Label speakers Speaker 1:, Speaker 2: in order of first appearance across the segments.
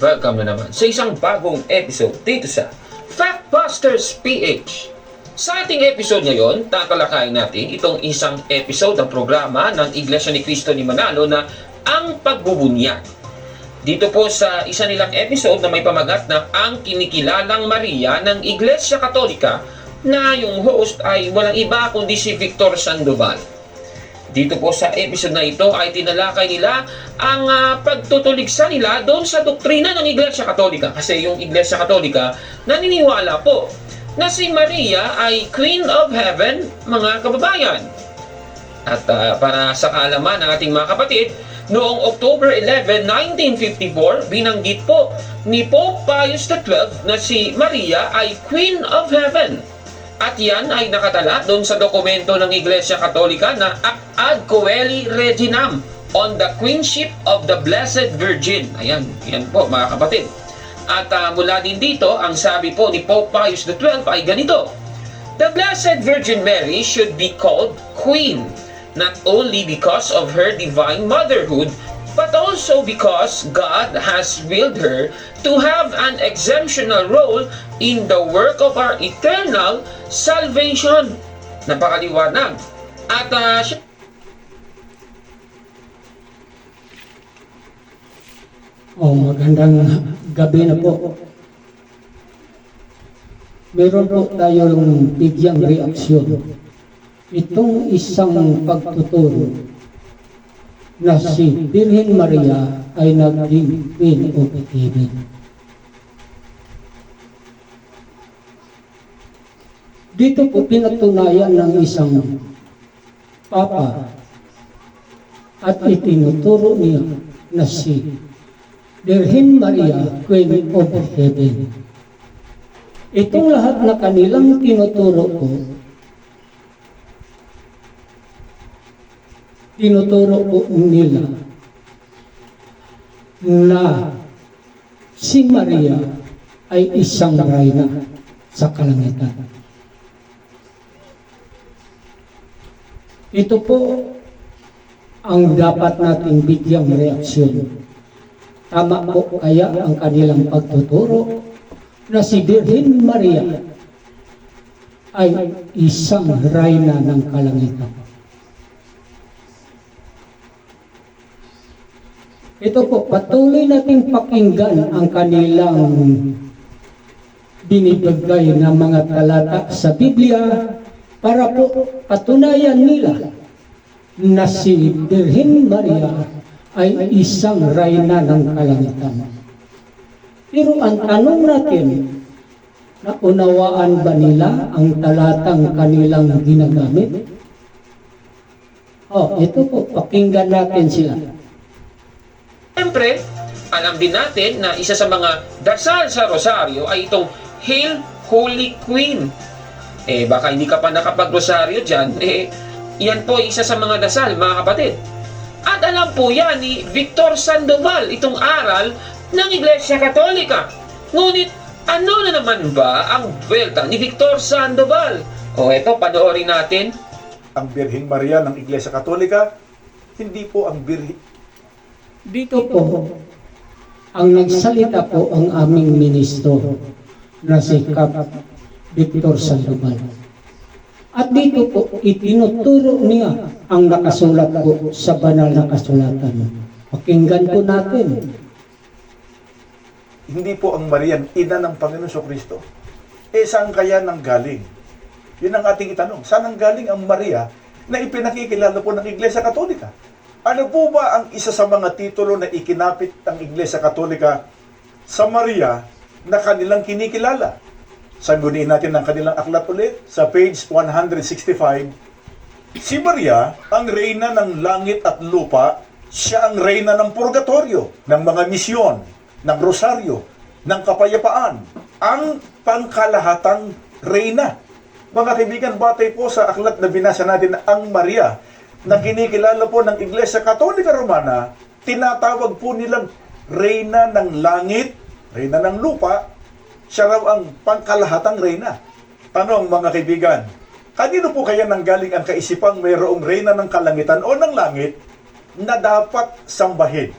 Speaker 1: Welcome na naman sa isang bagong episode dito sa Factbusters PH. Sa ating episode ngayon, tatalakayin natin itong isang episode ng programa ng Iglesia ni Cristo ni Manalo na Ang Pagbubunyag. Dito po sa isa nilang episode na may pamagat na Ang Kinikilalang Maria ng Iglesia Katolika na yung host ay walang iba kundi si Victor Sandoval. Dito po sa episode na ito ay tinalakay nila ang pagtutuligsa nila doon sa doktrina ng Iglesia Katolika. Kasi yung Iglesia Katolika naniniwala po na si Maria ay Queen of Heaven, mga kababayan. At para sa kaalaman ng ating mga kapatid, noong October 11, 1954, binanggit po ni Pope Pius XII na si Maria ay Queen of Heaven. At yan ay nakatala doon sa dokumento ng Iglesia Katolika na Ad Coeli Reginam on the Queenship of the Blessed Virgin. Ayan, yan po mga kapatid. At mula din dito, ang sabi po ni Pope Pius XII ay ganito: The Blessed Virgin Mary should be called Queen, not only because of her divine motherhood, but also because God has willed her to have an exemptional role in the work of our eternal salvation. Napakaliwanag. At
Speaker 2: magandang gabi na po. Meron po tayong bigyang reaksyon. Itong isang pagtuturo na si Birhen Maria ay naging Queen of Heaven. Dito po pinatunayan ng isang papa at itinuturo niya na si Birhen Maria, Queen of Heaven. Itong lahat na kanilang tinuturo po nila na si Maria ay isang reyna sa kalangitan. Ito po ang dapat nating bigyang reaksyon. Tama po kaya ang kanilang pagtuturo na si Birhen Maria ay isang reyna ng kalangitan? Ito po, patuloy nating pakinggan ang kanilang binibigay na mga talata sa Biblia para po patunayan nila na si Birhen Maria ay isang reyna ng kalangitan. Pero ang tanong natin, naunawaan ba nila ang talatang kanilang ginagamit? Ito po, pakinggan natin sila.
Speaker 1: siyempre, alam din natin na isa sa mga dasal sa Rosario ay itong Hail Holy Queen. Baka hindi ka pa nakapag-rosaryo dyan. Yan po isa sa mga dasal, mga kapatid. At alam po yan ni Victor Sandoval, itong aral ng Iglesia Katolika. Ngunit, ano na naman ba ang buwelta ni Victor Sandoval? Eto, panoorin natin.
Speaker 3: Ang Birhen Maria ng Iglesia Katolika, hindi po ang Birhen.
Speaker 2: Dito po, ang nagsalita po ang aming ministro na si Kap Victor Sandoval. At dito po, itinuturo niya ang nakasulat po sa banal na kasulatan. Pakinggan po natin.
Speaker 3: Hindi po ang Marian, ina ng Panginoon Kristo. Saan kaya nang galing? Yun ang ating itanong. Saan nang galing ang Maria na ipinakikilala po ng Iglesia Katolika? Ano po ba ang isa sa mga titulo na ikinapit ng Iglesia Katolika sa Maria na kanilang kinikilala? Sangguniin natin ang kanilang aklat ulit sa page 165. Si Maria, ang reyna ng langit at lupa, siya ang reyna ng purgatorio, ng mga misyon, ng rosaryo, ng kapayapaan, ang pangkalahatang reyna. Mga kaibigan, batay po sa aklat na binasa natin, ang Maria na kinikilala po ng Iglesia Katolika Romana, tinatawag po nilang reyna ng langit, reyna ng lupa, siya raw ang pangkalahatang reyna. Tanong mga kaibigan, kanino po kaya nanggaling ang kaisipang mayroong reyna ng kalangitan o ng langit na dapat sambahin?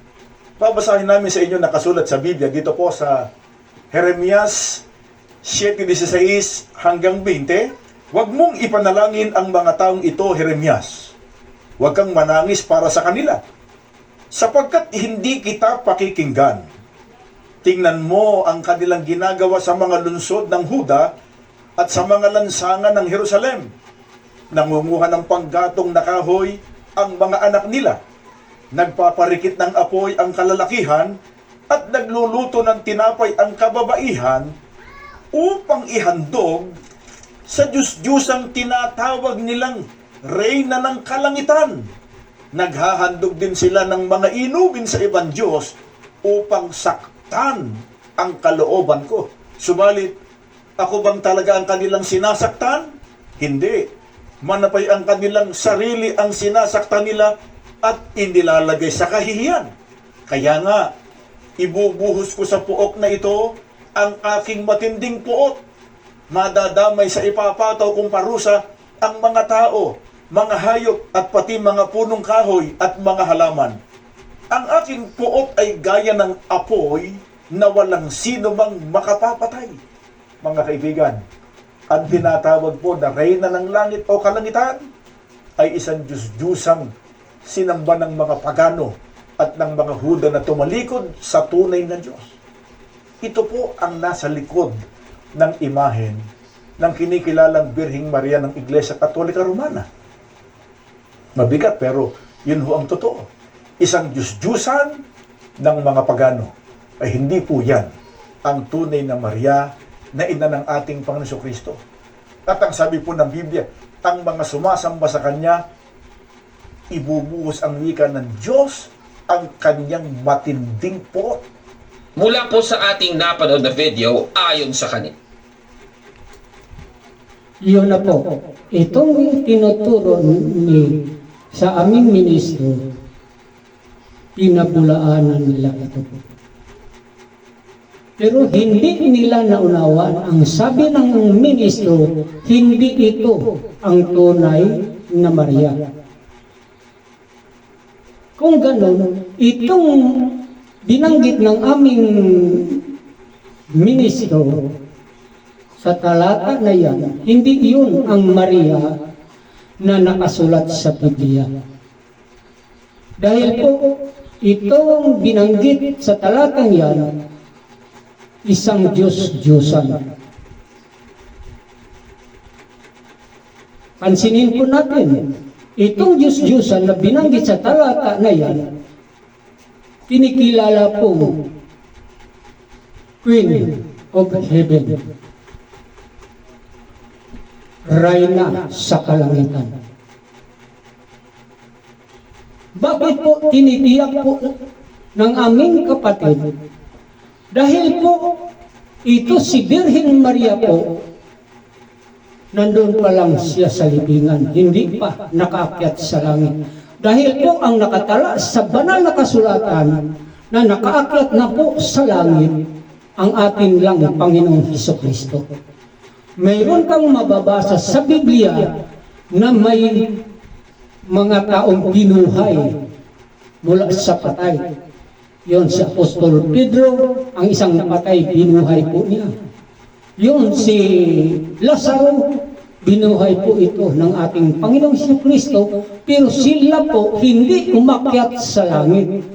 Speaker 3: Babasahin namin sa inyo nakasulat sa Biblia dito po sa Jeremias 7:16 hanggang 20. Huwag mong ipanalangin ang mga taong ito, Jeremias. Huwag kang manangis para sa kanila, sapagkat hindi kita pakikinggan. Tingnan mo ang kanilang ginagawa sa mga lungsod ng Huda at sa mga lansangan ng Jerusalem. Nangunguha ng panggatong na kahoy ang mga anak nila. Nagpaparikit ng apoy ang kalalakihan at nagluluto ng tinapay ang kababaihan upang ihandog sa Diyos-Diyosang tinatawag nilang Reyna ng Kalangitan. Naghahandog din sila ng mga inumin sa ibang Diyos upang saktan ang kalooban ko. Subalit, ako bang talaga ang kanilang sinasaktan? Hindi. Manapay ang kanilang sarili ang sinasaktan nila at inilalagay sa kahihiyan. Kaya nga, ibubuhos ko sa puok na ito ang aking matinding puot. Madadamay sa ipapataw kong parusa ang mga tao, mga hayop at pati mga punong kahoy at mga halaman. Ang aking puot ay gaya ng apoy na walang sino mang makapapatay. Mga kaibigan, ang tinatawag po na Reyna ng Langit o Kalangitan ay isang Diyos-Diyosang sinamba ng mga pagano at ng mga Huda na tumalikod sa tunay na Diyos. Ito po ang nasa likod ng imahen ng kinikilalang Birheng Maria ng Iglesia Katolika Romana. Mabigat pero yun ho ang totoo. Isang Diyos-Diyusan ng mga pagano. Ay hindi po yan ang tunay na Maria na ina ng ating Panginoon Kristo. At ang sabi po ng Biblia, ang mga sumasamba sa Kanya, ibubuhos ang wika ng Diyos ang kanyang matinding puot.
Speaker 1: Mula po sa ating napanood na video ayon sa kanila.
Speaker 2: Yun na po. Itong tinuturo ni sa aming ministro, pinabulaanan nila ito po. Pero hindi nila naunawaan ang sabi ng ministro, hindi ito ang tunay na Maria. Kung gano'n, itong binanggit ng aming ministro sa talata na yan, hindi yun ang Maria na nakasulat sa Biblia. Dahil po, itong binanggit sa talatang yan, isang Diyos-Diyosan. Pansinin po natin, itong Diyos-Diyosan na binanggit sa talata na yan, kinikilala po Queen of Heaven, Reyna sa Kalangitan. Bakit po tinitiyak po ng aming kapatid? Dahil po ito si Birhen Maria po, nandun pa lang siya sa libingan, hindi pa nakaakyat sa langit. Dahil po ang nakatala sa banal na kasulatan na nakaakyat na po sa langit ang ating lang Panginoong Hesukristo. Mayroon kang mababasa sa Biblia na may mga taong binuhay mula sa patay. Yon si Apostol Pedro, ang isang napatay, binuhay po niya. Yun si Lazaro, binuhay po ito ng ating Panginoong Jesucristo, pero sila po hindi umakyat sa langit.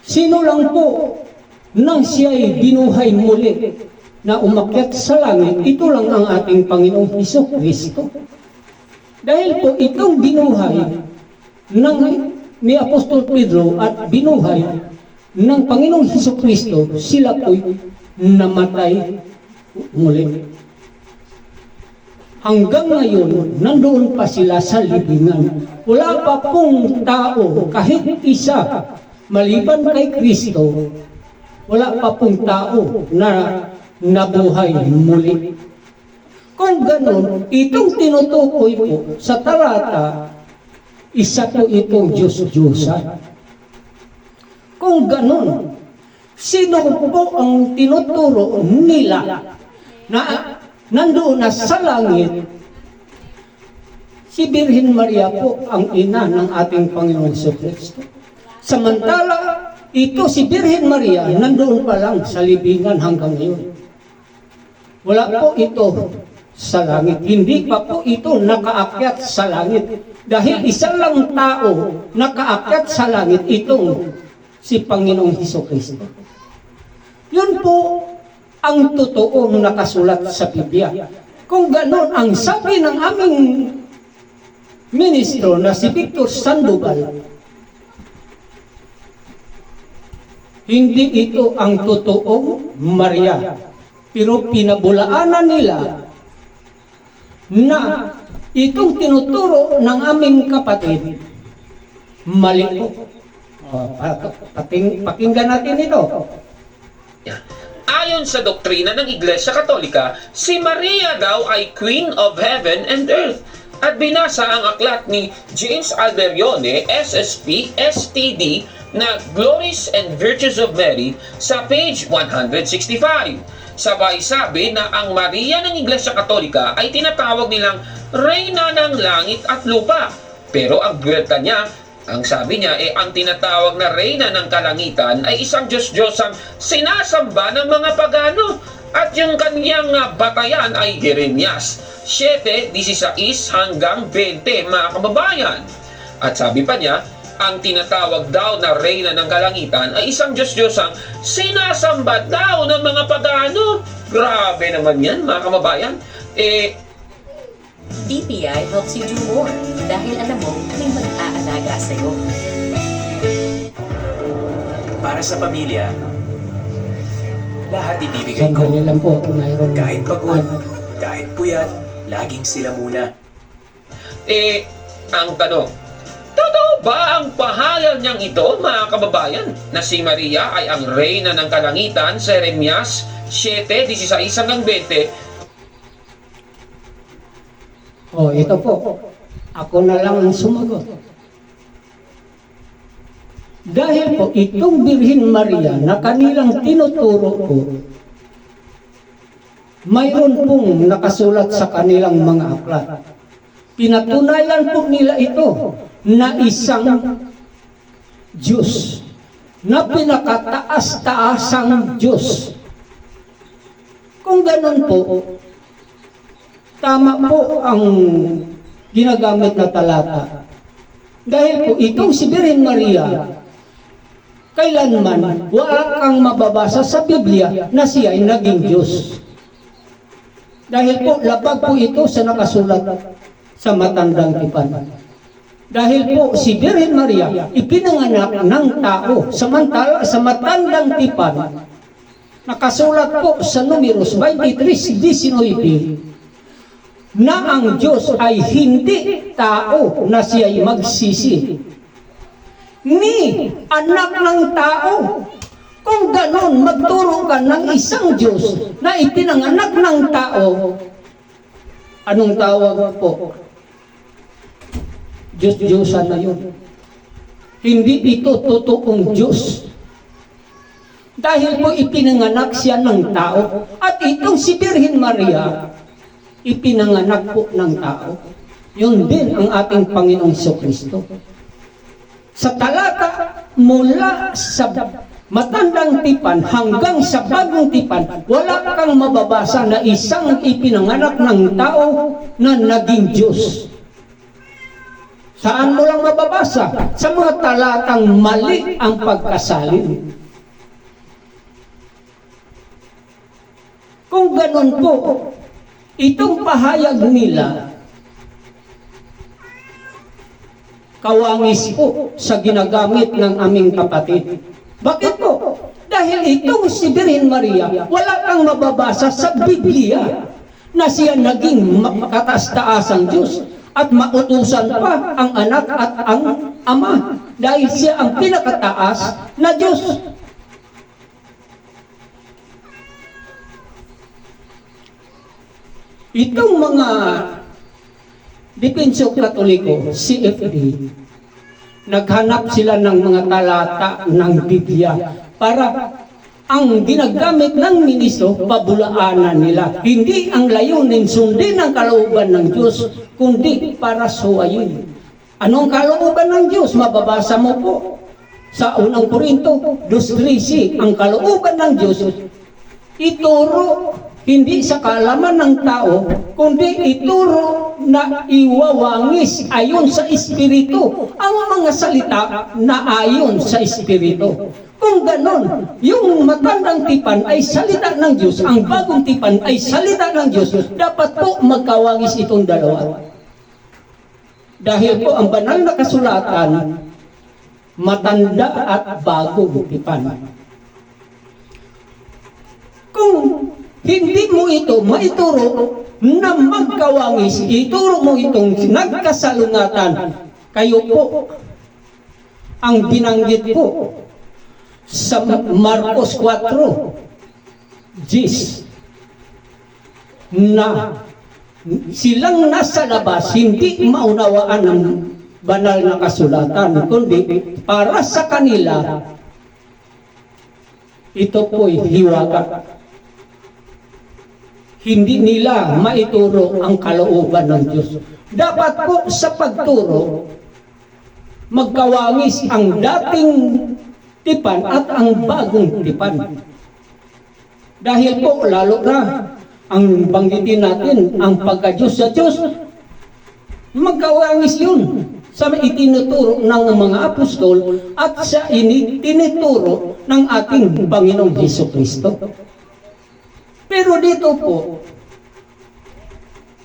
Speaker 2: Sino lang po nang siya'y binuhay muli na umakyat sa langit, ito lang ang ating Panginoong Jesucristo. Dahil po itong binuhay ni Apostol Pedro at binuhay ng Panginoong Jesucristo, sila po'y namatay muli. Hanggang ngayon, nandoon pa sila sa libingan. Wala pa pong tao, kahit isa, maliban kay Kristo, wala pa pong tao na nabuhay muli. Kung ganon, itong tinutukoy po sa talata, isa po itong Diyos-Diyosan. Kung ganon, sino po ang tinuturo nila na nandoon na sa langit? si Birhen Maria po ang ina ng ating Panginoong Jesucristo. Samantala, ito si Birhen Maria, nandoon pa lang sa libingan hanggang ngayon. Wala po ito sa langit. Hindi pa po ito nakaakyat sa langit. Dahil isa lang tao nakaakyat sa langit, itong si Panginoong Jesucristo. Yun po ang totoong nakasulat sa Biblia. Kung ganon ang sabi ng aming ministro na si Victor Sandoval, hindi ito ang totoong Maria. Pero pinabulaanan nila na itong tinuturo ng aming kapatid, mali po. Pakinggan natin ito.
Speaker 1: Yan. Ayon sa doktrina ng Iglesia Katolika, si Maria daw ay Queen of Heaven and Earth. At binasa ang aklat ni James Alberione, SSP, STD, na Glories and Virtues of Mary sa page 165. Sabay sabi na ang Maria ng Iglesia Katolika ay tinatawag nilang Reyna ng Langit at Lupa. Pero ang buwelta niya, ang sabi niya, ang tinatawag na Reyna ng Kalangitan ay isang Diyos-Diyosang sinasamba ng mga pagano. At yung kaniyang batayan ay Jeremias 7:16 hanggang 20, mga kababayan. At sabi pa niya, ang tinatawag daw na Reyna ng Kalangitan ay isang Diyos-Diyosang sinasamba daw ng mga pagano. Grabe naman yan, mga kababayan.
Speaker 4: DPI helps you do more dahil alam mo may mag-aalaga sa'yo.
Speaker 5: Para sa pamilya, lahat ibibigay ko.
Speaker 2: Sandali lang po, mayroon.
Speaker 5: Kahit pagod, kahit puyat, laging sila muna.
Speaker 1: Ang tanong, totoo ba ang pahayag niyang ito, mga kababayan, na si Maria ay ang Reyna ng Kalangitan sa Jeremias 7:16 hanggang 20?
Speaker 2: Ito po. Ako na lang ang sumagot. Dahil po itong Birhen Maria na kanilang tinuturo ko, mayroon pong nakasulat sa kanilang mga aklat. Pinatunayan po nila ito na isang Diyos, na pinakataas-taasang Diyos. Kung ganun po, tama po ang ginagamit na talata. Dahil po itong si Birhen Maria, kailanman wala kang mababasa sa Biblia na siya ay naging Diyos. Dahil po labag po ito sa nakasulat sa Matandang Tipan. Dahil po si Birhen Maria ipinanganak ng tao, samantala sa Matandang Tipan, nakasulat po sa Numeros 23:19 na ang Diyos ay hindi tao na siya'y magsisi, ni anak ng tao. Kung ganon, magturo ka ng isang Diyos na ipinanganak ng tao, anong tawag po? Diyos-Diyosan na yun. Hindi ito totoong Diyos. Dahil po ipinanganak siya ng tao. At itong si Birhen Maria, ipinanganak po ng tao. Yun din ang ating Panginoong Jesucristo. Sa talata mula sa Matandang Tipan hanggang sa Bagong Tipan, wala kang mababasa na isang ipinanganak ng tao na naging Diyos. Saan mo lang mababasa? Sa mga talatang mali ang pagkasalin. Kung ganon po, itong pahayag nila, kawangis po sa ginagamit ng aming kapatid. Bakit po? Dahil itong si Birhen Maria, wala kang mababasa sa Biblia na siya naging makataas-taasang Diyos at mautusan pa ang anak at ang ama dahil siya ang pinakataas na Diyos. Itong mga Dipensyo Katoliko, CFD, naghanap sila ng mga talata ng Biblia para ang ginagamit ng ministro, pabulaanan nila. Hindi ang layunin sundin ang kalooban ng Diyos, kundi para suwayin. Anong kalooban ng Diyos? Mababasa mo po sa unang Korinto 2:13. Ang kalooban ng Diyos, ituro hindi sa kaalaman ng tao, kundi ituro na iwawangis ayon sa Espiritu ang mga salita na ayon sa Espiritu. Kung ganon, yung matandang tipan ay salita ng Diyos, ang bagong tipan ay salita ng Diyos, dapat po magkawangis itong dalawa. Dahil po ang banal na kasulatan, matanda at bagong tipan. Kung hindi mo ito maituro na magkawangis, ituro mo itong nagkasalungatan, kayo po ang binanggit po sa Marcos 4:10 na silang nasa labas hindi maunawaan ng banal na kasulatan, kundi para sa kanila ito po'y hiwaga. Hindi nila maituro ang kalooban ng Diyos. Dapat po sa pagturo, magkawangis ang dating tipan at ang bagong tipan. Dahil po, lalo na, ang banggitin natin, ang pagka-Diyos sa Diyos, magkawangis yun sa itinuturo ng mga apostol at sa itinuturo ng ating Panginoong Hesukristo. Pero dito po,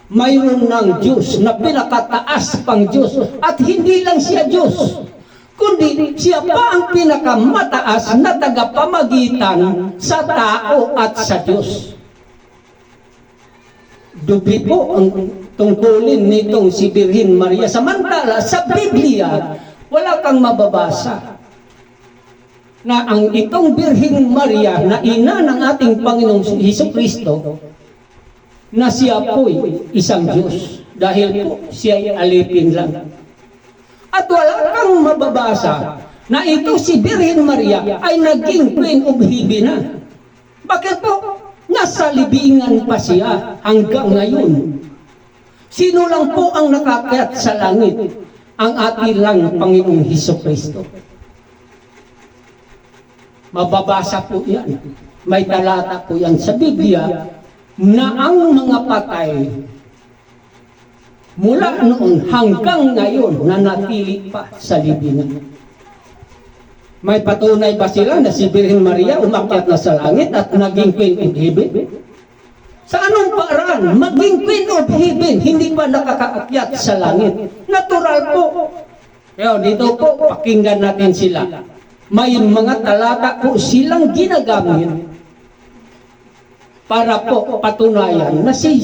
Speaker 2: mayroon ng Diyos na pinakataas pang Diyos at hindi lang siya Diyos, kundi siya pa ang pinakamataas na tagapamagitan sa tao at sa Diyos. Dubli po ang tungkulin nitong si Birhen Maria. Samantala, sa Biblia, wala kang mababasa na ang itong Birhen Maria na ina ng ating Panginoong Hesukristo, na siya po'y isang Diyos. Dahil po, siya'y alipin lang. At wala kang mababasa na ito si Birhen Maria ay naging Queen of Heaven na. Bakit po? Nasa libingan pa siya hanggang ngayon. Sino lang po ang nakakyat sa langit? Ang ating lang Panginoong Hesukristo. Mababasa po yan. May talata po yan sa Biblia na ang mga patay mula noon hanggang ngayon nanatili pa sa libingan. May patunay ba sila na si Birhen Maria umakyat na sa langit at naging Queen of Heaven? Sa anong paraan? Maging Queen of Heaven, hindi pa nakakaakyat sa langit. Natural po. Kaya dito po, pakinggan natin sila. May mga talata po silang ginagamit para po patunayan na si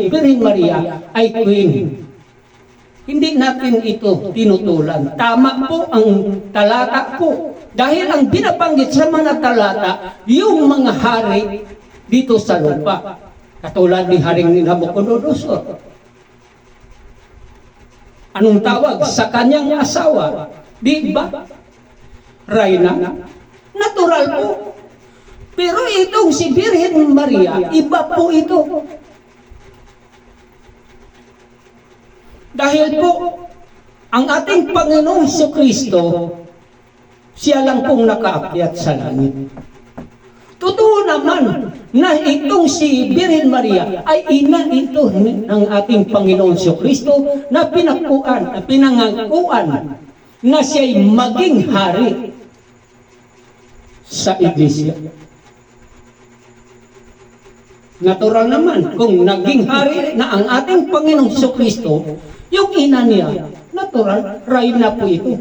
Speaker 2: Birhen Maria ay Queen. Hindi natin ito tinutulan. Tama po ang talata po. Dahil ang binabanggit sa mga talata, yung mga hari dito sa lupa. Katulad ni Haring Nabucodonosor. Anong tawag? Sa kanyang asawa. Di ba? Reyna. Natural po. Pero itong si Birhen Maria, iba po ito. Dahil po, ang ating Panginoong Hesukristo, siya lang pong nakaakyat sa langit. Totoo naman na itong si Birhen Maria ay ina ito ng ating Panginoong Hesukristo na pinangakuan na siya'y maging hari sa iglesia. Natural naman, kung naging hari na ang ating Panginoong Hesukristo, yung ina niya, natural, Reyna po ito.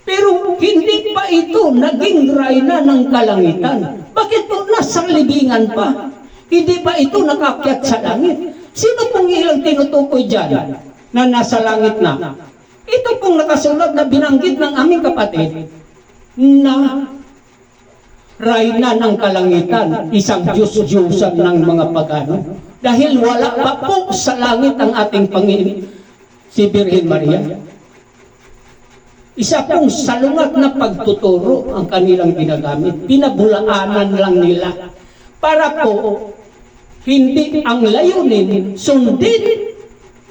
Speaker 2: Pero hindi pa ito naging Reyna ng kalangitan. Bakit po nasa libingan pa? Hindi pa ito nakakyat sa langit. Sino pong ilang tinutukoy dyan na nasa langit na? Ito pong nakasulat na binanggit ng aming kapatid na Reyna ng kalangitan, isang Diyos-Diyosan ng mga pagano. Dahil wala pa po sa langit ang ating Panginoon, si Birhen Maria. Isa pong salungat na pagtuturo ang kanilang ginagamit. Pinabulaanan lang nila. Para po, hindi ang layunin, sundin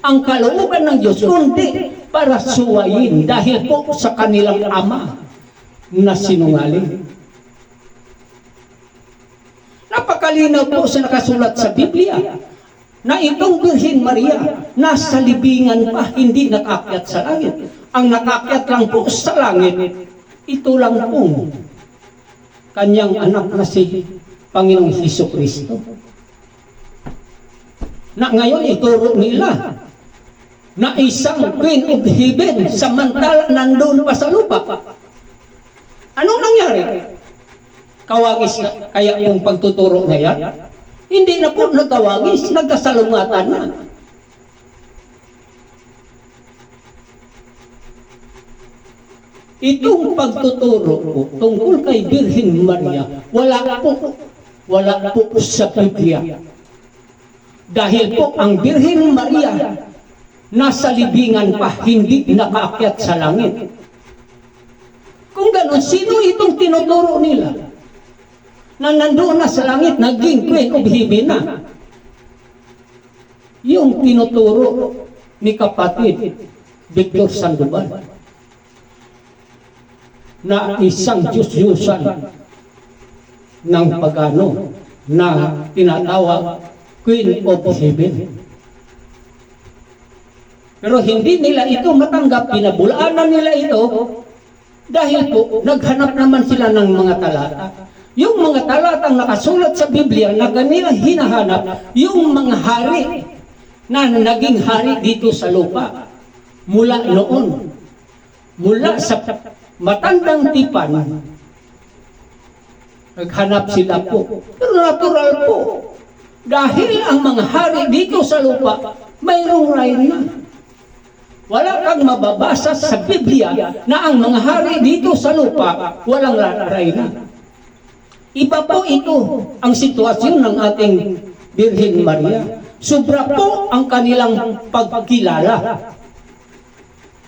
Speaker 2: ang kalooban ng Diyos, kundi para suwayin dahil po sa kanilang ama na sinungaling. Napakalinaw po sa nakasulat sa Biblia na itong Birhen Maria nasa libingan pa, hindi nakakyat sa langit. Ang nakakyat lang po sa langit, ito lang po kanyang anak na si Panginoong Hesukristo. Na ngayon ituro nila na isang Queen of Heaven samantala nandun pa sa lupa. Anong nangyari? Kawagis na kaya yung pagtuturo na yan? Hindi na po nagkawagis, nagkasalungatan na. Itong pagtuturo po tungkol kay Birhen Maria, wala po sa Biblia. Dahil po ang Birhen Maria nasa libingan pa, hindi nakaakyat sa langit. Kung gano'n, sino itong tinuturo nila? Na nandoon na sa langit, naging Queen of Heaven na. Yung tinuturo ni kapatid Victor Sandoval na isang Diyos-Diyusan ng pagano na tinatawag Queen of Heaven. Pero hindi nila ito matanggap, pinabulaanan nila ito dahil po naghanap naman sila ng mga talata. Yung mga talatang nakasulat sa Biblia na kanilang hinahanap, yung mga hari na naging hari dito sa lupa mula noon, mula sa matandang tipan, naghanap sila po. Pero natural po, dahil ang mga hari dito sa lupa, mayroong rain na. Wala kang mababasa sa Biblia na ang mga hari dito sa lupa, walang rain na. Iba po ito ang sitwasyon ng ating Birhen Maria. Sobra po ang kanilang pagkilala.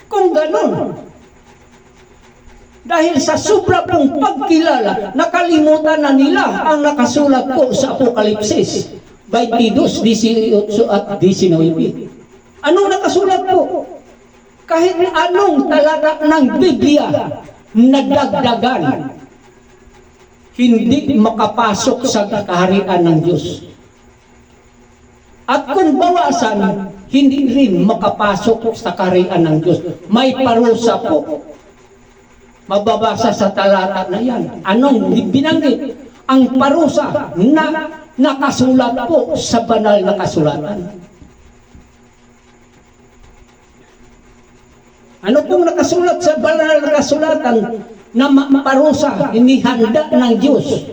Speaker 2: Kung ganon, dahil sa sobra pong pagkilala, nakalimutan na nila ang nakasulat po sa Apokalipsis 22:18 at 19. Anong nakasulat po? Kahit anong talata ng Biblia na dagdagan, hindi makapasok sa kaharian ng Diyos. At kung bawasan, hindi rin makapasok sa kaharian ng Diyos. May parusa po. Mababasa sa talata na yan. Anong binanggit? Ang parusa na nakasulat po sa banal na kasulatan. Ano pong nakasulat sa banal na kasulatan na parusa, inihanda ng Diyos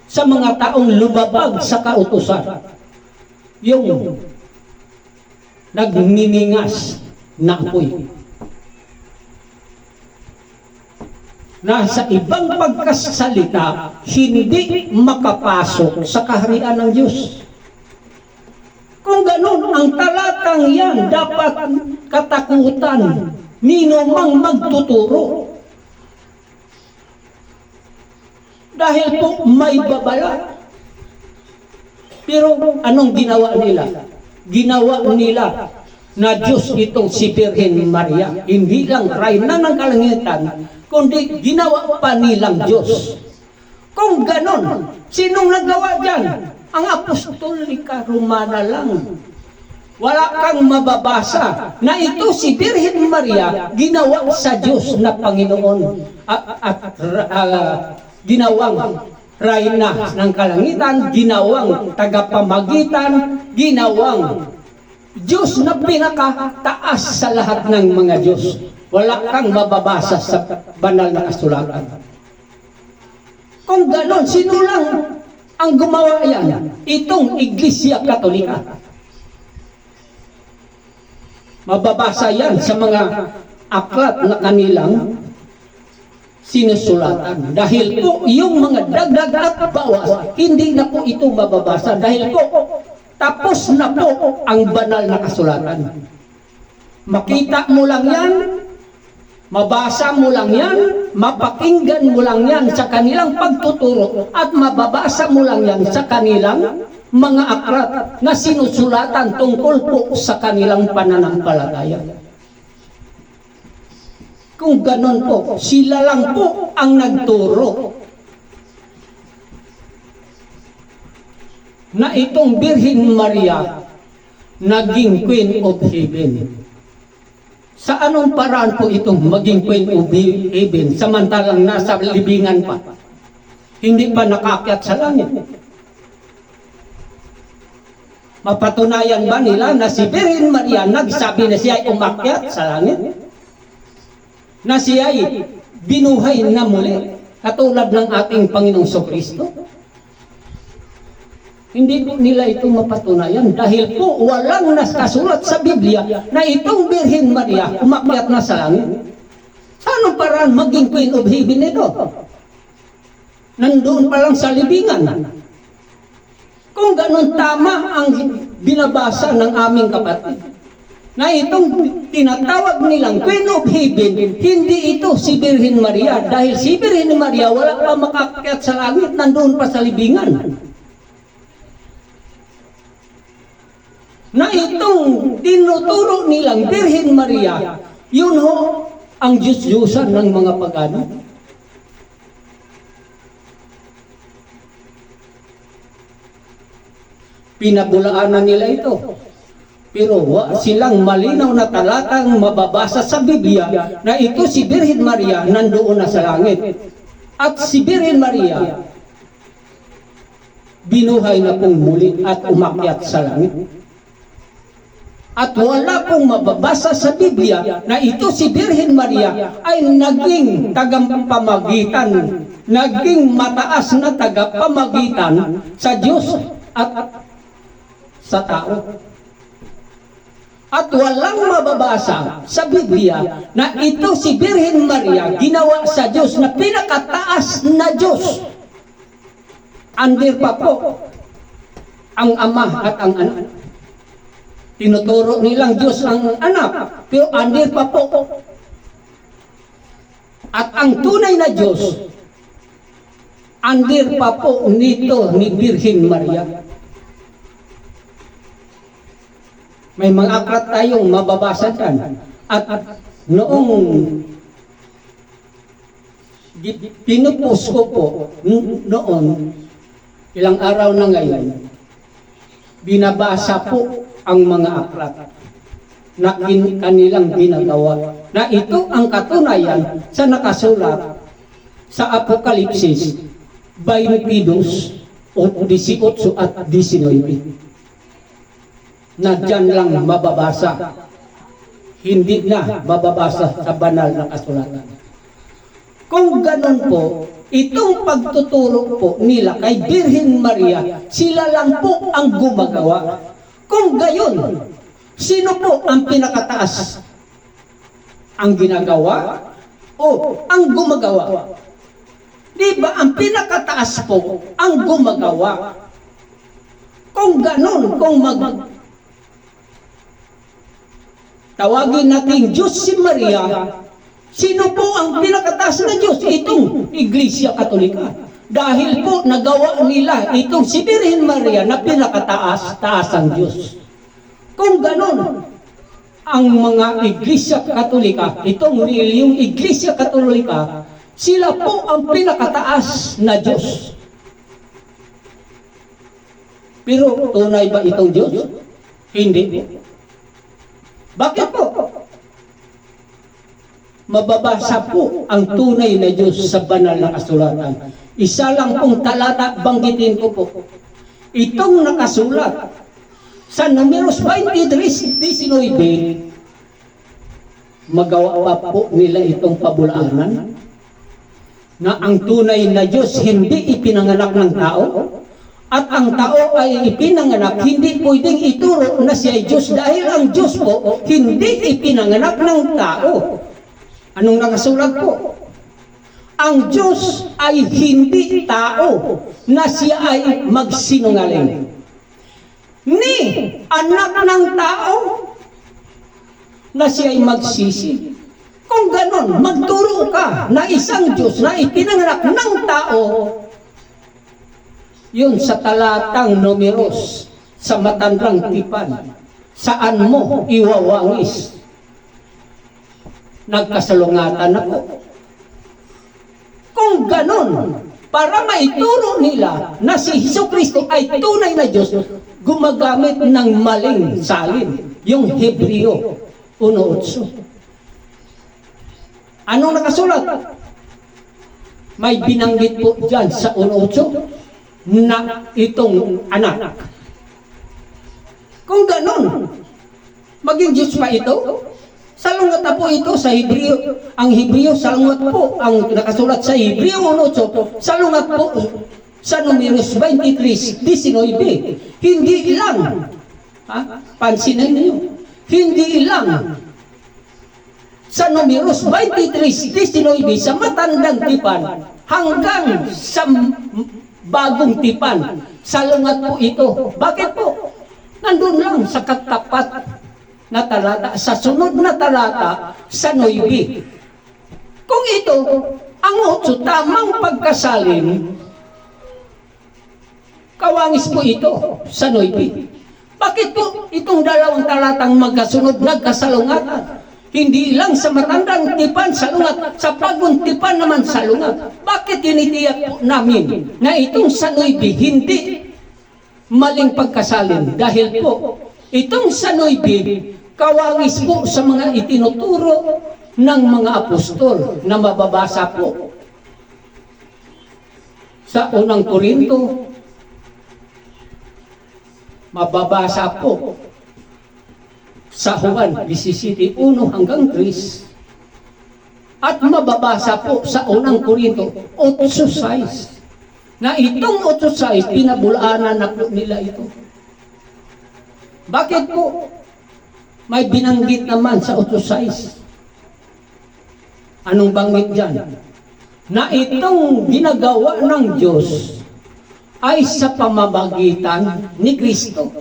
Speaker 2: sa mga taong lumabag sa kautusan? Yung nagniningas na apoy. Na sa ibang pagkasalita, hindi makapasok sa kaharian ng Diyos. Kung ganun, ang talatang yan dapat katakutan nino mang magtuturo. Dahil po may babala. Pero anong ginawa nila? Ginawa nila na Diyos itong si Birhen Maria. Hindi lang reyna ng kalangitan, kundi ginawa pa nilang Diyos. Kung ganon, sinong nagawa dyan? Ang Apostolika Romana lang. Wala kang mababasa na ito si Birhen Maria ginawa sa Diyos na Panginoon at ginawang reyna ng kalangitan, ginawang tagapamagitan, ginawang Diyos na pinakataas sa lahat ng mga Diyos. Wala kang mababasa sa banal na kasulatan. Kung ganon, sino lang ang gumawa yan? Itong Iglesia Katolika. Mababasa yan sa mga aklat na kanilang sinusulatan. Dahil po yung mga dagdag at bawas, hindi na po ito mababasa. Dahil po, tapos na po ang banal na kasulatan. Makita mo lang yan Mabasa mo lang yan, mapakinggan mo lang yan sa kanilang pagtuturo at mababasa mo lang yan sa kanilang mga aklat na sinusulatan tungkol po sa kanilang pananampalataya. Kung ganon po, sila lang po ang nagturo na itong Birhen Maria naging Queen of Heaven. Sa anong paraan po itong maging Queen of Heaven samantalang nasa libingan pa? Hindi pa nakakyat sa langit. Mapatunayan ba nila na si Birhen Maria nagsabi na siya ay umakyat sa langit? Na siya ay binuhay na muli katulad ng ating Panginoong Kristo? Hindi po nila ito mapatunayan dahil po walang nakasulat sa Biblia na itong Birhen Maria umakyat na sa langit. Sa anong paraan maging Queen of Heaven ito? Nandoon pa lang sa libingan. Kung ganun tama ang binabasa ng aming kapatid, na itong tinatawag nilang Queen of Heaven, hindi ito si Birhen Maria dahil si Birhen Maria wala pa makakyat sa langit, nandoon pa sa libingan. Na itong tinuturo nilang Birhen Maria, yun ho ang Diyos-Diyusan ng mga pagano. Pinabulaanan nila ito. Pero silang malinaw na talatang mababasa sa Biblia na ito si Birhen Maria nandoon na sa langit. At si Birhen Maria binuhay na pong muli at umakyat sa langit. At wala pong mababasa sa Biblia na ito si Birhen Maria ay naging tagapamagitan, naging mataas na tagapamagitan sa Diyos at sa tao. At walang mababasa sa Biblia na ito si Birhen Maria ginawa sa Diyos na pinakataas na Diyos. Under pa po ang Ama at ang Anak. Tinuturo nilang Diyos ang anak, pero under pa po. At ang tunay na Diyos, under pa po nito ni Birhen Maria. May mga aklat tayong mababasa dyan. At noong pinupos ko po noon, ilang araw na ngayon, binabasa po ang mga aklat na kanilang ginagawa. Na ito ang katunayan sa nakasulat sa Apokalipsis 22, 18 at 19. Na dyan lang mababasa. Hindi na mababasa sa banal na kasulatan. Kung ganun po, itong pagtuturo po nila kay Birhen Maria, sila lang po ang gumagawa. Kung gayon, sino po ang pinakataas? Ang ginagawa o ang gumagawa? Di ba ang pinakataas po ang gumagawa? Kung ganon, kung tawagin natin Diyos si Maria, sino po ang pinakataas na Diyos? Itong Iglesia Katolika. Dahil po nagawa nila itong si Birhen Maria na pinakataas ang Diyos. Kung ganon, ang mga Iglesia Katolika, itong yung Iglesia Katolika, sila po ang pinakataas na Diyos. Pero tunay ba itong Diyos? Hindi. Bakit po? Mababasa po ang tunay na Diyos sa banal na kasulatan. Isa lang pong talata, banggitin ko po. Itong nakasulat sa Numeros 23:19, magawa pa po nila itong pabulaanan na ang tunay na Diyos hindi ipinanganak ng tao at ang tao ay ipinanganak, hindi pwedeng ituro na siya ay Diyos dahil ang Diyos po hindi ipinanganak ng tao. Anong nakasulat po? Ang Diyos ay hindi tao na siya ay magsinungaling. Ni anak ng tao na siya ay magsisi. Kung ganon, magturo ka na isang Diyos na ipinanganak ng tao, yun sa talatang numeros, sa matandang tipan, saan mo iwawangis? Nagkasalungatan ako. Kung ganon, para maituro nila na si Jesucristo ay tunay na Diyos, gumagamit ng maling salin, yung Hebreo 1:8. Anong nakasulat? May binanggit po dyan sa 1:8 na itong anak. Kung ganon, maging Diyos pa ito? Salungat na po ito sa Hebreo. Ang Hebreo, salungat po. Ang nakasulat sa Hebreo 1:8, salungat po sa Numeros 23:19. Hindi lang, pansinin niyo, hindi lang sa Numeros 23:19 sa matandang tipan hanggang sa bagong tipan, salungat po ito. Bakit po? Nandun lang sa katapat na talata, sa sunod na talata, sa 9. Kung ito, ang 8, tamang pagkasalin, kawangis po ito sa 9. Bakit po itong dalawang talatang magkasunod, nagkasalungatan? Hindi lang sa matandang tipan salungat, sa bagong tipan naman salungat. Bakit tinitiyak po namin na itong sa 9 hindi maling pagkasalin? Dahil po, itong sa 9, kawangis po sa mga itinuturo ng mga apostol na mababasa po sa unang Korinto, mababasa po sa Juan 17:1 hanggang 3, at mababasa po sa unang Korinto 8:6, na itong 8:6 pinabulaanan na po nila ito. Bakit po? May binanggit naman sa 8:6. Anong banggit dyan? Na itong ginagawa ng Diyos ay sa pamamagitan ni Kristo.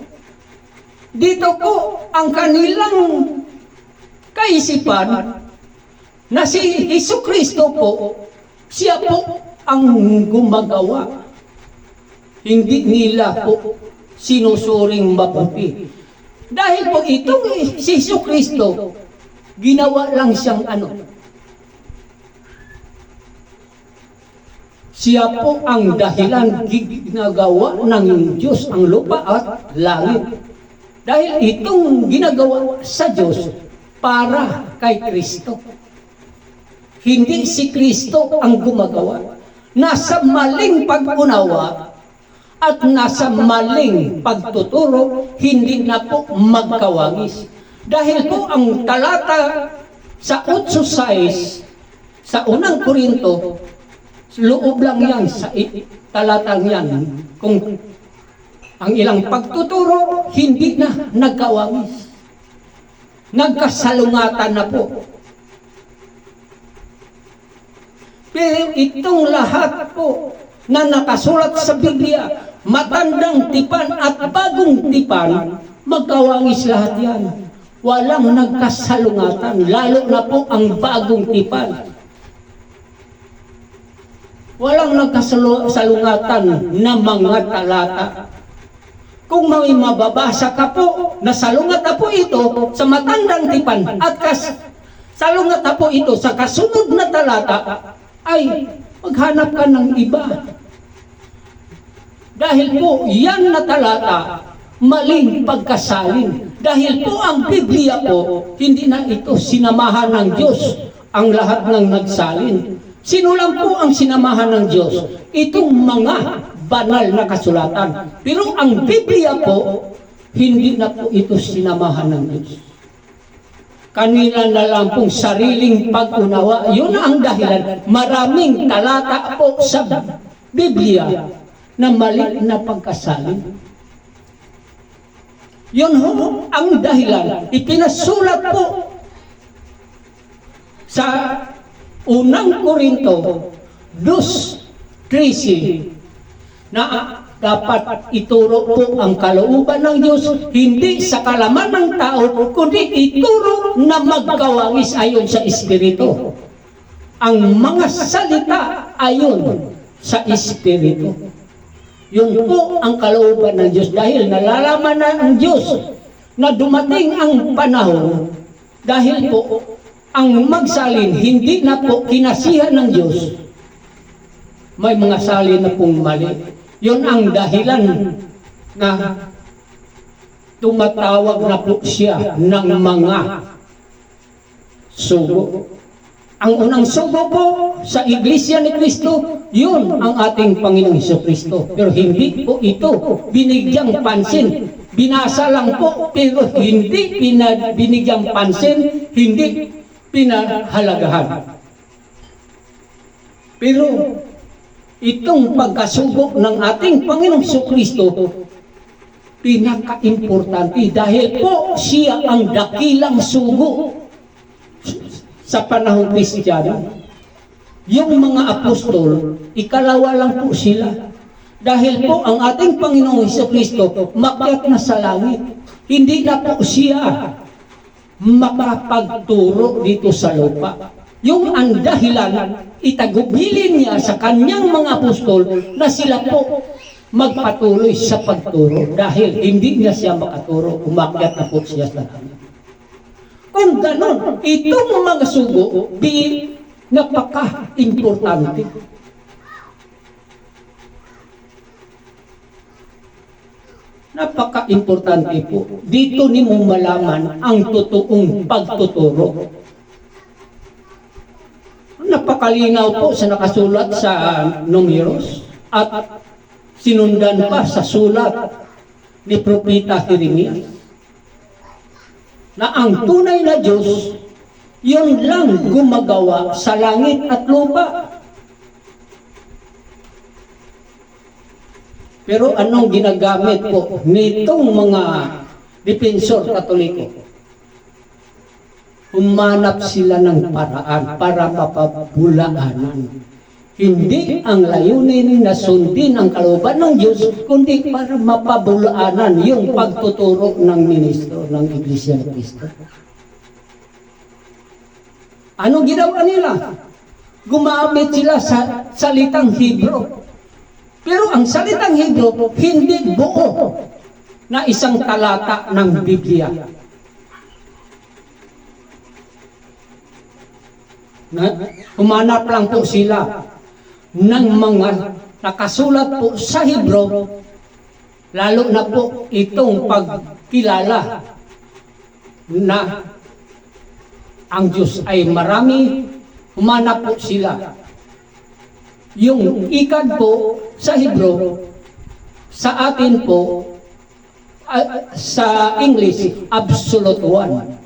Speaker 2: Dito po ang kanilang kaisipan na si Jesucristo po, siya po ang gumagawa. Hindi nila po sinusuring mabuti. Dahil po itong si Jesucristo, ginawa lang siyang ano? Siya po ang dahilan ginagawa ng Diyos ang lupa at langit. Dahil itong ginagawa sa Diyos para kay Kristo. Hindi si Kristo ang gumagawa. Nasa maling pag-unawa at nasa maling pagtuturo, hindi na po magkawangis. Dahil po ang talata sa 8:6 sa unang Korinto, loob lang yan sa talatang yan. Kung ang ilang pagtuturo, hindi na nagkawangis. Nagkasalungatan na po. Pero itong lahat po na nakasulat sa Biblia, matandang tipan at bagong tipan, magkawangis lahat yan. Walang nagkasalungatan, lalo na po ang bagong tipan. Walang nagkasalungatan na mga talata. Kung may mababasa ka po, nasalungat na po ito sa matandang tipan at salungat na po ito sa kasunod na talata, ay maghanap ka ng iba. Dahil po yan na talata, maling pagkasalin. Dahil po ang Biblia po, hindi na ito sinamahan ng Diyos ang lahat ng nagsalin. Sino lang po ang sinamahan ng Diyos? Itong mga banal na kasulatan. Pero ang Biblia po, hindi na po ito sinamahan ng Diyos. Kanila na lang pong sariling pag-unawa. Yun ang dahilan. Maraming talata po sa Biblia na mali na pagkasalin. Yun ho ang dahilan. Ipinasulat po sa unang Korinto 2:13 na dapat ituro po ang kalooban ng Diyos, hindi sa kalaman ng tao, kundi ituro na magkawangis ayon sa Espiritu. Ang mga salita ayon sa Espiritu. Yun po ang kalooban ng Diyos dahil nalalaman na ng Diyos na dumating ang panahon dahil po ang magsalin hindi na po kinasihan ng Diyos. May mga salin na pong mali. Yun ang dahilan na tumatawag na po siya ng mga sugo. Ang unang sugo po sa Iglesia ni Cristo, yun ang ating Panginoong Jesucristo. Pero hindi po ito binigyang pansin. Binasa lang po, pero hindi binigyang pansin, hindi pinahalagahan. Pero itong pagkasugo ng ating Panginoong Jesucristo, pinaka-importante dahil po siya ang dakilang sugo sa panahong Kristiyano. Yung mga apostol, ikalawa lang po sila. Dahil po ang ating Panginoong Jesucristo makyat na sa langit. Hindi na po siya makapagturo dito sa lupa. Yung ang dahilan, itagubilin niya sa kanyang mga apostol na sila po magpatuloy sa pagturo dahil hindi niya siya makaturo, umakyat na po siya sa langit. Kung ganon, itong mga sugo, napaka-importante. Napaka-importante po. Dito ni mo malaman ang totoong pagtuturo. Napakalinaw po sa nakasulat sa Numeros at sinundan pa sa sulat ni Propeta Jeremias na ang tunay na Diyos yun lang gumagawa sa langit at lupa. Pero anong ginagamit po nitong mga depensor Katoliko? Humanap sila ng paraan para mapabulaanan. Hindi ang layunin na sundin ang kalooban ng Diyos, kundi para mapabulaanan yung pagtuturo ng ministro ng Iglesia ni Cristo. Ano ginawa nila? Gumamit sila sa salitang Hebro. Pero ang salitang Hebro, hindi buo na isang talata ng Biblia. Humanap lang po sila ng mga nakasulat po sa Hebro, lalo na po itong pagkilala na ang Diyos ay marami. Humanap po sila. Yung ikad po sa Hebro, sa atin po, sa English, absolute one.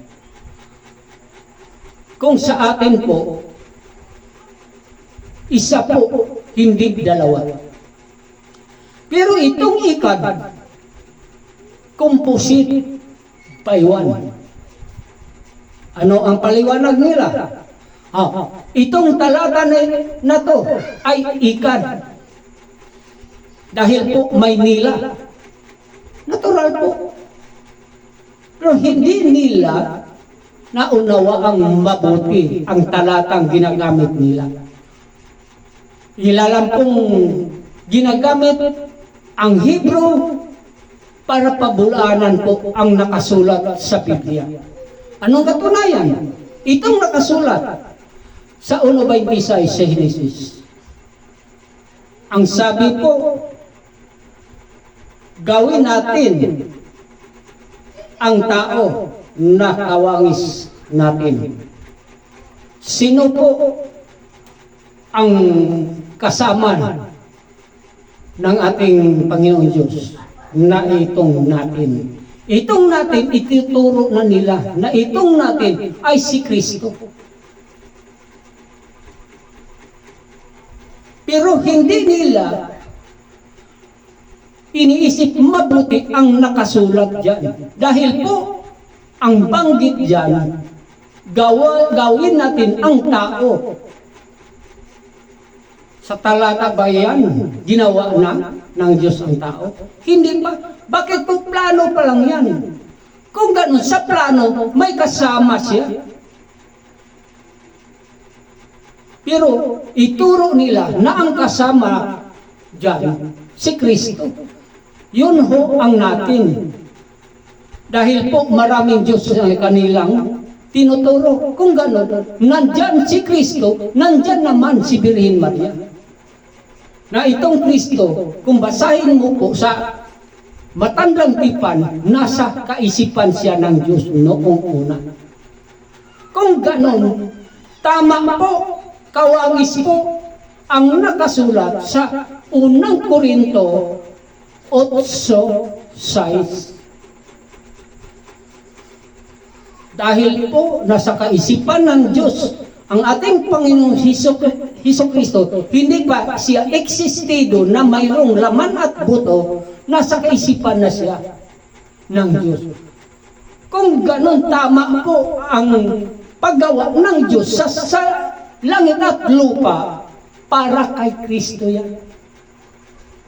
Speaker 2: Kung sa atin po, isa po, hindi dalawa. Pero itong ikad, composite by one. Ano ang paliwanag nila? Itong talata na to ay ikad. Dahil po may nila. Natural po. Pero hindi nila naunawa ang mabuti ang talatang ginagamit nila. Ilalang pong ginagamit ang Hebro para pabulaanan po ang nakasulat sa Biblia. Anong katunayan? Itong nakasulat sa 1:26 sa Genesis. Ang sabi po, gawin natin ang tao na kawangis natin. Sino po ang kasama ng ating Panginoong Diyos na itong natin? Itong natin, ituturo na nila na itong natin ay si Kristo. Pero hindi nila iniisip mabuti ang nakasulat dyan. Dahil po, ang banggit dyan, gawin natin ang tao Sa talata ba yan, ginawa na ng Diyos ang tao? Hindi pa. Bakit po plano pa lang yan? Kung ganun, sa plano, may kasama siya. Pero ituro nila na ang kasama dyan, si Kristo. Yun ho ang natin. Dahil po maraming Diyos na kanilang tinuturo. Kung gano'n, nandyan si Kristo, nandyan naman si Birhen Maria. Na itong Kristo, kung basahin mo po sa matandang tipan, nasa kaisipan siya ng Diyos noong una. Kung gano'n, tama po, kawangis po ang nakasulat sa unang Korinto 8:6. Dahil po nasa kaisipan ng Diyos ang ating Panginoong Hesus Kristo, hindi pa siya existido na mayroong laman at buto, nasa kaisipan na siya ng Diyos. Kung ganon, tama po ang paggawa ng Diyos sa langit at lupa para kay Kristo yan.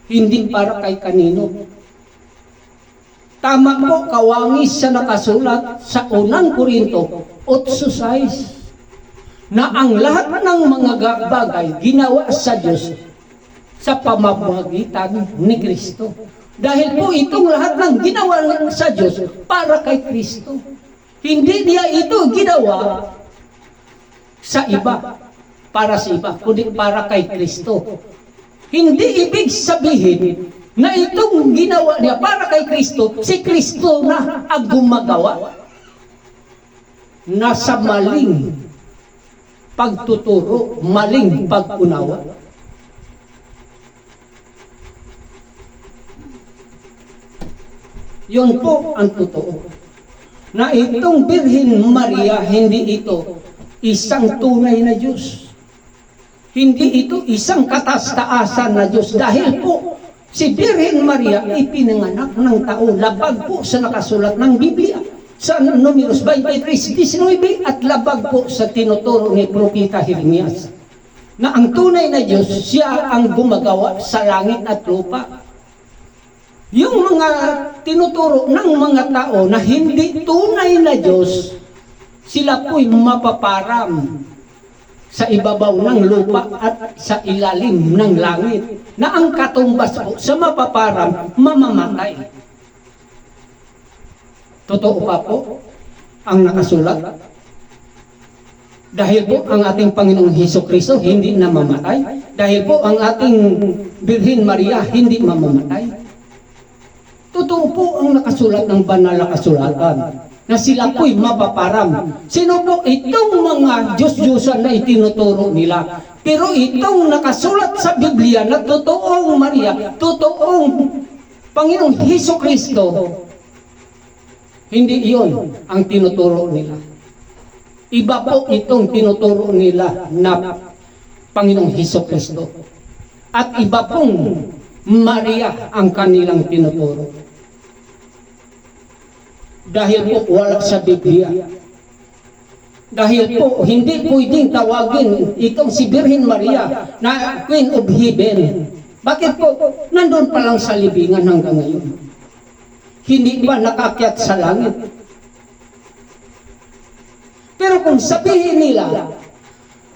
Speaker 2: Hindi para kay kanino. Tama po, kawangis sa nakasulat sa unang Korinto 8:6 na ang lahat ng mga bagay ginawa sa Diyos sa pamamagitan ni Kristo. Dahil po itong lahat ng ginawa sa Diyos para kay Kristo. Hindi niya ito ginawa sa iba, para sa iba, kundi para kay Kristo. Hindi ibig sabihin na itong ginawa niya para kay Kristo, si Kristo na ang gumagawa. Nasa maling pagtuturo, maling pag-unawa. Yun po ang totoo. Na itong Birhen Maria, hindi ito isang tunay na Diyos. Hindi ito isang katastaasan na Diyos. Dahil po, si Birhen Maria ipinanganak ng tao, labag po sa nakasulat ng Biblia. Sa Números 23:19 at labag po sa tinuturo ni Propeta Jeremias. Na ang tunay na Diyos, siya ang gumagawa sa langit at lupa. Yung mga tinuturo ng mga tao na hindi tunay na Diyos, sila po'y mapaparam sa ibabaw ng lupa at sa ilalim ng langit, na ang katumbas po sa mapaparam, mamamatay. Totoo pa po ang nakasulat. Dahil po ang ating Panginoong Hesukristo hindi namamatay. Dahil po ang ating Birhen Maria hindi mamamatay. Totoo po ang nakasulat ng banal na kasulatan na sila po'y mapaparam. Sino po itong mga Diyos-Diyosan na itinuturo nila? Pero itong nakasulat sa Biblia na totoong Maria, totoong Panginoong Hesukristo, hindi iyon ang tinuturo nila. Iba po itong tinuturo nila na Panginoong Hesukristo. At iba pong Maria ang kanilang tinuturo. Dahil po wala sa Biblia. Dahil po hindi pwedeng tawagin itong si Birhen Maria na Queen of Heaven. Bakit po? Nandun pa lang sa libingan hanggang ngayon. Hindi pa nakakyat sa langit. Pero kung sabihin nila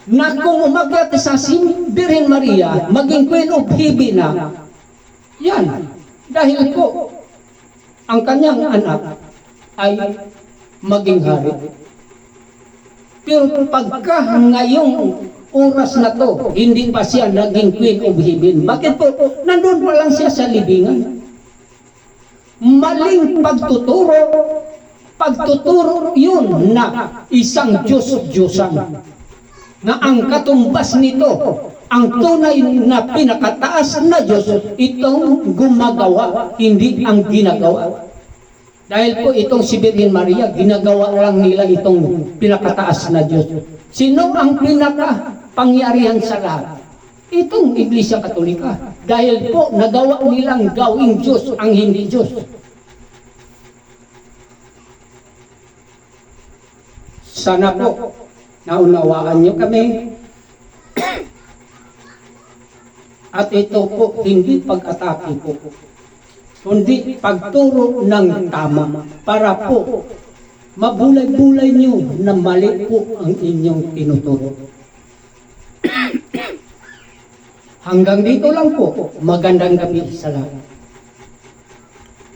Speaker 2: na kung umakyat sa si Birhen Maria, maging Queen of Heaven na, yan. Dahil po, ang kanyang anak ay maging hari. Pero pagka ngayong oras na to, hindi pa siya naging Queen of Heaven. Bakit po? Nandun pa lang siya sa libingan. Maling pagtuturo yun na isang Diyos-Diyosan. Na ang katumbas nito, ang tunay na pinakataas na Diyos, itong gumagawa, hindi ang ginagawa. Dahil po itong si Birhen Maria, ginagawa lang nila itong pinakataas na Diyos. Sino ang pinakapangyarihan sa lahat? Itong Iglesia Katolika. Dahil po nagawa nilang gawing Diyos ang hindi Diyos. Sana po naunawaan niyo kami At ito po, hindi pag-atake po, kundi pagturo ng tama para po mabulay-bulay niyo na mali po ang inyong tinuturo. Hanggang dito lang po. Magandang gabi sa lahat.